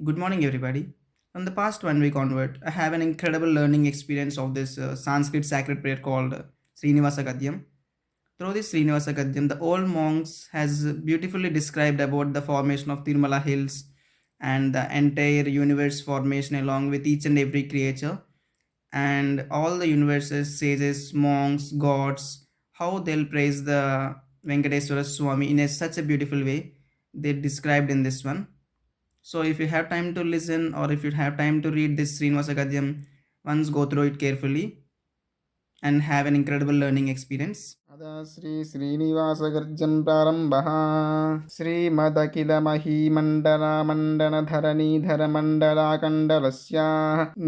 Good morning, everybody. From the past 1 week onward, I have an incredible learning experience of this Sanskrit sacred prayer called Srinivasa Gadyam. Through this Srinivasa Gadyam, the old monks has beautifully described about the formation of Tirumala hills and the entire universe formation along with each and every creature and all the universes, sages, monks, gods, how they'll praise the Venkateswara Swami in such a beautiful way they described in this one. So if you have time to listen or if you have time to read this Srinivasa Gadyam, once go through it carefully and have an incredible learning experience. अदा श्री श्रीनिवासगर्जन् प्रारम्भः श्रीमदखिलमहीमण्डलामण्डनधरणीधरमण्डलाकण्डलस्य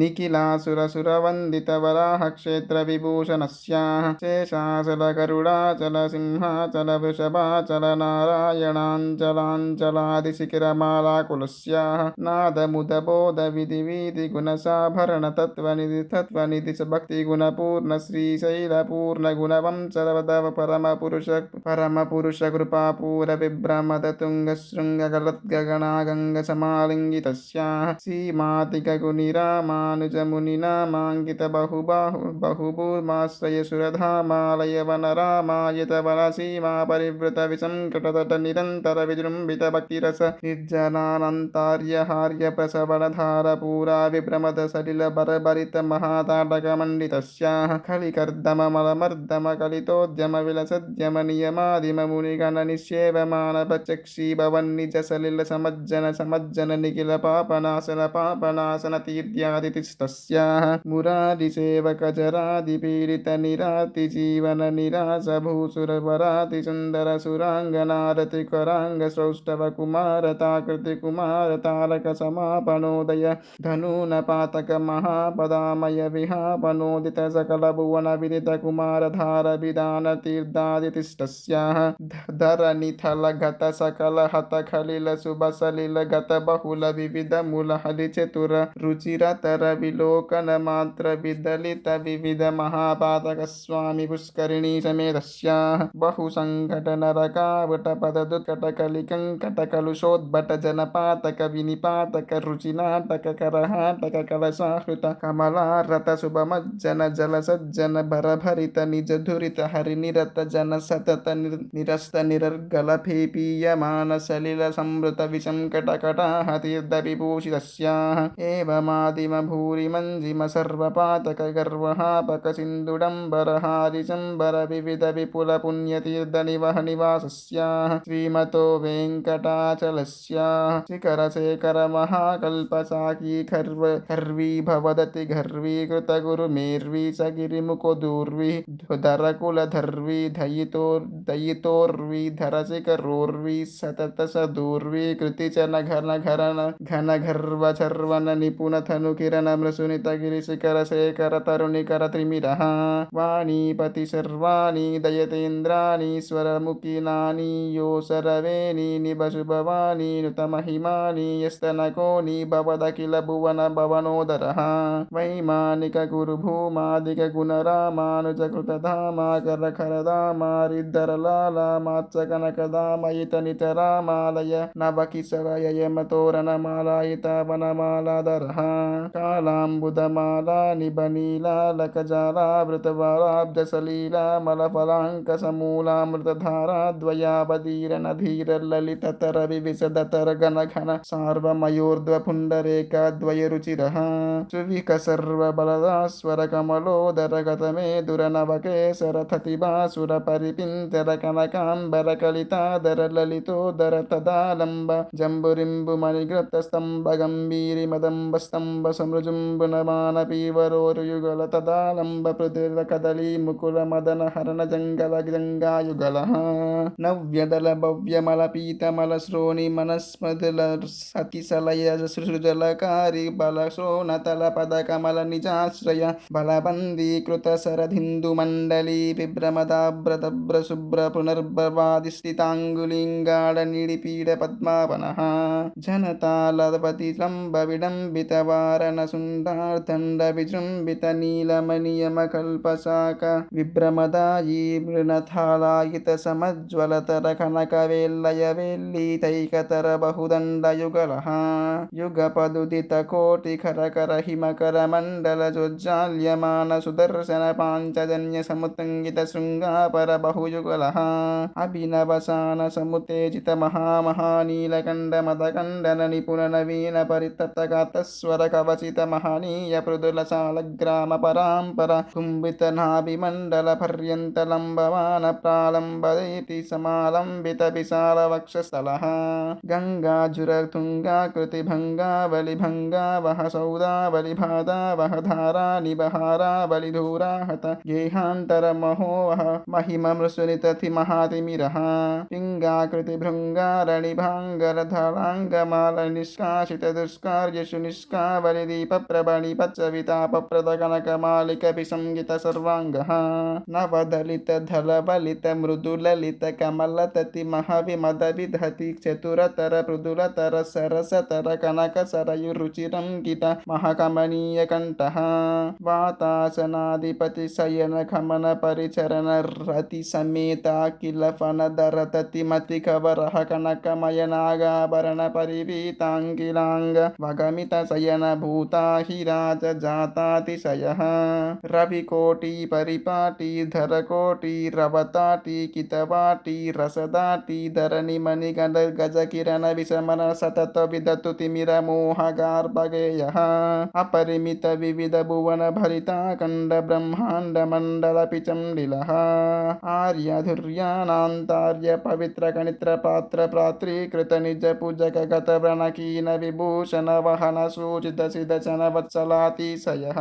निखिलासुरसुरवन्दितवराहक्षेत्रविभूषणस्य शेषाचलगरुडाचलसिंहाचलवृषभाचलनारायणाञ्चलाञ्चलादिशिखिरमालाकुलस्य नादमुदबोधविधिवीतिगुणसाभरणतत्त्वनिधि तत्त्वनिधि भक्तिगुणपूर्ण श्रीशैलपूर्णगुणवंशवद परमपुरुष कृपापूरविभ्रमदतुङ्गशृङ्गगलद्गगनागङ्गसमालिङ्गितस्याः श्रीमातिकगुनिरामानुजमुनिना माङ्कितबहुमाश्रयसुरधामालयवनरामायतवनसीमा परिवृतविसङ्कटतटनिरन्तरविजृम्भितभक्तिरस निर्जनानन्तार्यहार्यप्रसवनधारपूरा विभ्रमदसलिलबरबरितमहाताटकमण्डितस्याः खलिकर्दममलमर्दमकलितोद्यमविलसद्यमनियमादिममुनिगणनिष्येवमानप्रचक्षी भवन्निजसलिलसमज्जन निखिलपापनाशनतीर्थ्यादितिस्तस्याः मुरारिसेवकजरादिपीडितनिरातिजीवननिरासभूसुरवरातिसुन्दरसुराङ्गनारतिकराङ्गसौष्ठवकुमारताकृतिकुमारतारकसमापनोदय धनूनपातकमहापदामयविहापनोदितसकलभुवनविदितकुमारधारविधानतीर्थादितिष्ठस्याः धरणिथलगतसकलहतखलिलसुभसलिलगतबहुलविविधमुलहरिचतुररुचिरतरविलोकनमात्रविदलितविविधमहापातकस्वामि पुष्करिणी समेतस्याः बहुसङ्कटनरकावटपददुत्कटकलिकङ्कटकलुषोद्भटजनपातकविनिपातकरुचिनाटककरहाटककलशाहृत कमलारतसुभमज्जन जलसज्जन भरभरित निजधुरित हरिनिरत जन सतत निरस्त निरर्गलफेपीयमान सलिल संवृत विसङ्कटकटाह तीर्थविभूषितस्याः एवमादिम भूरिमञ्जिम सर्वपातक गर्वहापक सिन्धुडम्बरहारिचम्बर विविध विपुल पुण्यतीर्थ निवह निवासस्याः श्रीमतो वेङ्कटाचलस्याः शिखरशेखर महाकल्पसाकी खर्वी भवदति घर्वीकृत गुरुमेर्वी स गिरिमुखो दूर्वी धरकुलधर्वी दयितोर्वी धरशिखरोर्वी सतत सदूर्वी कृतिचन घन गर्वचर्वन निपुण धनुकिरण मृसुनित गिरिशिखर शेखर तरुणिकर त्रिमिरः वाणीपति सर्वाणि दयतेन्द्राणि स्वरमुखिनानि योऽसरवेणि निबशुभवानि नुतमहिमानि यस्तनकोनि भवदखिल भुवन भवनोदरः वैमानिक गुरुभूमादिक गुणरामानुजकृतधामा करखरधामारिद्धरलाला मात्सकनकदामयितनितरामालय नवकिशवययमतोरणमालायित वनमालाधरः कालाम्बुदमाला निबनीलालकजालावृतवाराब्जसलीला मलफलाङ्कसमूलामृतधाराद्वयावधीरललिततर विविशदतर सार्वमयोर्ध्वपुण्डरेकाद्वयरुचिरः सुविकसर्वबलदास्वरकमलोदरगतमे दुरनवकेसरथतिभासुरपरिपिञ्जरकनकाम्बरकलितादर ललितोदर जम्बुरिम्बुमणिग्रतस्तम्भगम्भीरिमदम्बस्तम्भ समृजुम्बुनमानपीवरोरुयुगल तदालम्ब पृथिर्कदलीमुकुलमदन हरण जङ्गायुगलः नव्यदल भव्यमलपीतमलश्रोणि मनस्मदल सतिसलय सृजलकारि बलश्रोणतल पदकमल निजाश्रय बलबन्दीकृत शरदिन्दुमण्डली విభ్రమదాభ్రతభ్రశుభ్ర పునర్భవాదిష్ఠితాంగులింగాడ నిడిపీడ పద్మావనః జనతాలపతి లంబ విడంబిత వారణ సుందార్దండ విజృంభిత నీలమణియమ కల్పశాక విభ్రమదాయీ మృణథాళాయిత సమజ్వలతర కనక వేల్లయ వేల్లీతైకతర బహుదండ యుగలః యుగపదుదిత కోటి కరకర హిమకర మండల జోజ్జాల్యమాన సుదర్శన పాంచజన్య సముత్తంగిత శృంగాపర బహుయుగలః అభినవసాన సముత్తేజిత మహామహానీలకండ మదకండన నిపుణ నవీన పరితప్తగాతస్వర కవచిత మహనీయ మృదుల సాలగ్రామ పరాంపర కుంభిత నాభిమండల పర్యంత లంబమాన ప్రాళంబదేతి సమాలంబిత విశాల వక్షస్థలః గంగాజుర తుంగా కృతి భంగా బలి భంగా వహ సౌదావలి భాదావహ ధారా నిబహారావలి ధూరాహత గేహాంతర మహోవహ మహిమ మృసునితతి మహాతిమిరః పింగాకృతి భృంగారణి భాంగర ధరాంగమాల నిష్కాశిత దుష్కార్యషు నిష్కావలి దీప ప్రభణి పచ్చవితాప ప్రద కనక మాలిక విసంగిత సర్వాంగః నవదలిత ధలబలిత మృదులలిత కమలతతి మహవిమద విధతి చతురతర మృదులతర సరసతర కనక సరయురుచిరంకిత మహాకమనీయ కంఠః వాతాసనాధిపతి శయన ఖమన పరిచరణ రతి సమేత కిల ఫణధరతతి మతి కవరః కనకమయనాగాభరణ పరివీతాంగిలాంగ వగమిత శయన భూతాహిరాజ జాతాతిశయః రవికోటి పరిపాటి ధరకోటి రవతాటి కితవాటి రసదాటి ధరణి మణిగణ గజ కిరణ విషమన సతత విదతు తిమిర మోహగార్భగేయః అపరిమిత వివిధ భువన భరితాఖండ బ్రహ్మాండ మండల పిచండిలః ఆర్యధుర్యానాంతార్య పవిత్ర కణిత్ర పాత్ర ప్రాత్రీకృత నిజ పూజక గత వ్రణకీన విభూషణ వహన సూచిత సిదచన వత్సలాతిశయః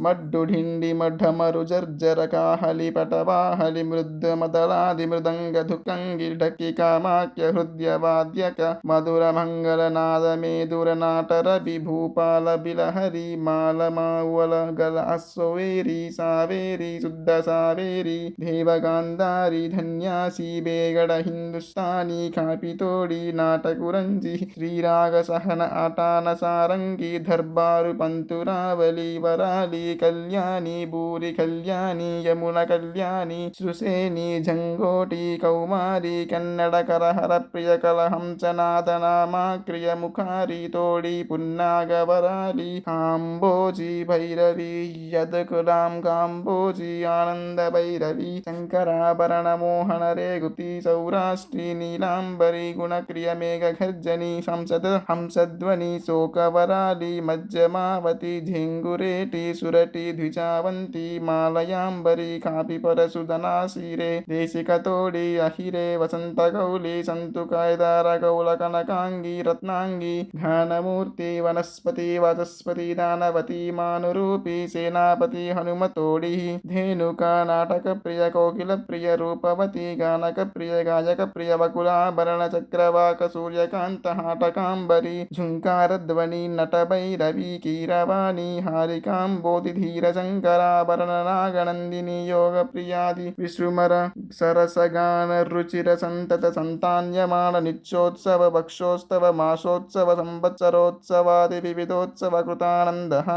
మడ్డుఢిండి మఢమరు జర్జర కాహలి పటవాహలి మృద్ మదలాది మృదంగ ధుకంగి ఢక్కి కామాఖ్య హృదయ వాద్యక మధుర మంగళ నాద మేదుర నాటర విభూపాల బిలహరి మాల మావల గల అశ్వేరి సావేరి శుద్ధ సావేరి దేవగాంధారి ధన్యాసి బేగడ హిందుస్థానీ కాపితోడి నాటకురంజి శ్రీరాగ సహన ఆటాన సారంగి దర్బారు పంతురావలి వరాలి కళ్యాణి భూరి కళ్యాణి యమున కళ్యాణి సుసేని జంగోటి కౌమారి కన్నడ కరహర ప్రియ కలహంసనాథనామా క్రియ ముఖారి తోడి పున్నాగవరాలి కాంబోజి భైరవి యదకులాం కాంబోజి ఆనంద భైరవి శంకరాభరణ మోహన రేగుతి సౌరాష్ట్రి నీలాంబరి గుణక్రియ మేఘ ఘర్జని సంసద హంసధ్వని శోకవరాలి మజ్జమావతి ఝెంగురేటి సురటి ద్విజావంతి మాలయాంబరి కాపి పరసుధనాశిరే దేశిక తోడి అహిరే వసంత గౌలి సంతు కాయదార గౌల కనకాంగి రత్నాంగి ఘనమూర్తి వనస్పతి వాచస్పతి దానవతి మానురూపి సేనాపతి హనుమతోడి ధేనుక నాటక ప్రియ కోకిల ప్రియ రూపవతి గానక ప్రియ గాయక ప్రియ వకులాభరణ చక్రవాక సూర్యకాంత హాటకాంబరి ఝుంకార ధ్వని నట భైరవి కీరవాణి హారికాంబోధి ధీర శంకరాభరణ నాగనందిని యోగ ప్రియాది విశ్రుమర సరసగాన రుచిర సంతత సంతాన్యమాన నిత్యోత్సవ భక్షోత్సవ మాసోత్సవ సంవత్సరోత్సవాది వివిధోత్సవ కృతానందః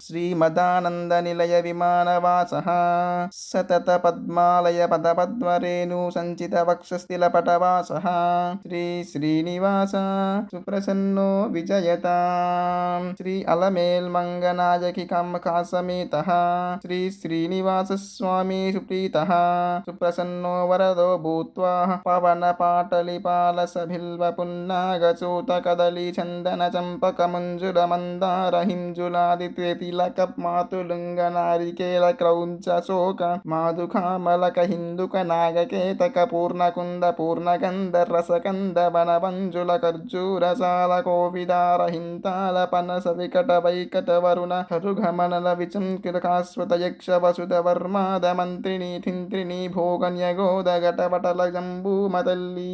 శ్రీమదానంద నిలయ విమానవాసః సతత పద్మాలయ పద పద్మరేణు సంచిత వక్షస్థిల పటవాసః శ్రీ శ్రీనివాస సుప్రసన్నో విజయతాం శ్రీ అలమేల్ మంగనాయకి కాసమేతః శ్రీ శ్రీనివాస స్వామి సుప్రీతః సుప్రసన్నో వరదో భూత్వా పవన పాటలి పాలస బిల్వ పున్నాగచూత కదలి చందన చంపక మంజుల మందార హింజులాది తిలక మాతులుంగ నారికేల క్రౌంచ శోక మాధుకామలక హిందుక నాగకేతక పూర్ణకుంద పూర్ణగంధ రసకంద వన మంజుల ఖర్జూరసాల కోవిదార హింతాల పనస వికట వైకట వరుణ హరుఘమనల విచంకిత కాస్వత యక్ష వసుధ వర్మాద మంత్రిని థింత్రిని భోగన్యగోద ఘటవటల జంబూమతల్లి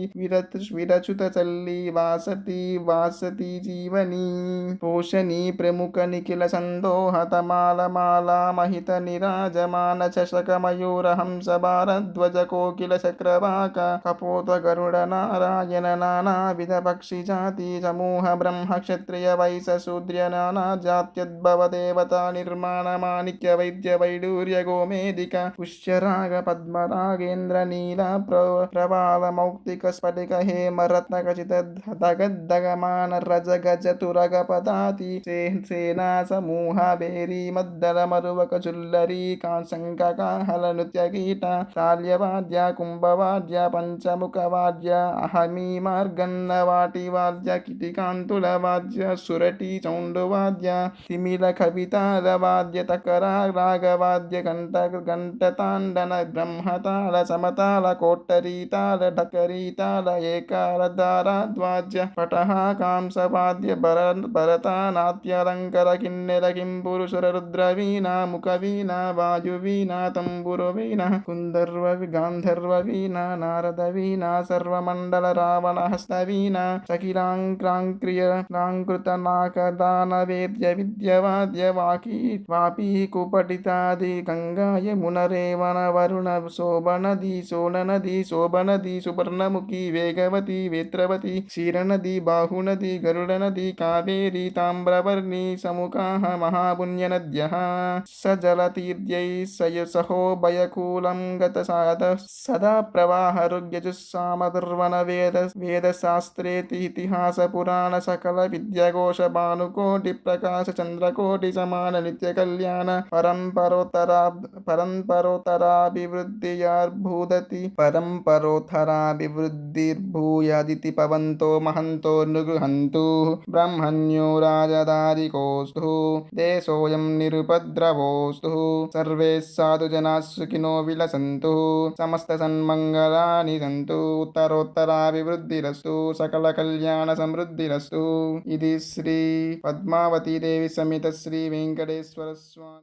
విరచుత చల్లి వాసతి వాసతి జీవని పోషణి ప్రముఖ నిఖిల సందోహత మాల మాలా మహిత నిరాజమాన చషక మయూర मयूरहंस भारद्वज कोकिल चक्रवाक कपोत गरुड नारायण नानाविध पक्षि जाति समूह ब्रह्म क्षत्रिय वैश्य शूद्र नाना जात्युद्भव देवता निर्माण माणिक्य वैद्य वैडूर्य गोमेदिक पुष्यराग पद्मरागेन्द्र नील प्रवाल मौक्तिक स्फटिक हेम रत्न खचित दगदगमान रज गज तुरग पदाति सेना समूह बेरी मद्दल मरुवक चुल्लरी कांशंक काहल नृत्य कीट ताल्यवाद्य कुंभवाद्य पंचमुख वाद्य अहमी मार्गन्न वाटी वाद्य किटिकांतुल वाद्य सुरटी चौंडवाद्य तिमिल कविताल वाद्य तकरा रागवाद्य घंटतांडन ब्रह्मताल समताल कोट्टरीताल ढकरीताल एकारदारद्वाज्य पटः कांसवाद्य भरतनाट्यलङ्कर किन्नर किंपुरुषुर रुद्रवीणा मुखवीणा वायुवीणा तंबुरुवीणा कुन्दर्व गान्धर्ववीणा नारदवीणा सर्वमण्डल रावण हस्तवीणा चकिलाङ्कृतनाकदानवेद्य विद्यवाद्य वापी कुपटितादि गंगा यमुनरेवन वरुण शोभनदी सोननदी शोभनदी सुवर्णमुखी वेगवती वेत्रवती क्षीरनदी बाहुनदी गरुडनदी कावेरी ताम्रवर्णी समुखाः महापुण्यनद्यः सजलतीर्यै सहोभयकूलं गतसाद सदा प्रवाहरुग्यजुस्सामदुर्वन वेदशास्त्रेति इतिहास पुराण सकल विद्याघोष भानुकोटि प्रकाश चंद्रकोटि समान नित्य कल्याण परम्परोत्तराभिवृद्धिर्भूयादिति पवन्तो महन्तो नुगृहन्तु ब्रह्मण्यो राजदारिकोऽस्तु देशोऽयं निरुपद्रवोऽस्तु सर्वे साधुजनाः सुखिनो विलसन्तु समस्तसन्मङ्गलानि सन्तु उत्तरोत्तराभिवृद्धिरस्तु सकलकल्याणसमृद्धिरस्तु इति श्री पद्मावती देवी समेत श्री वेंकटेश्वर स्वामी।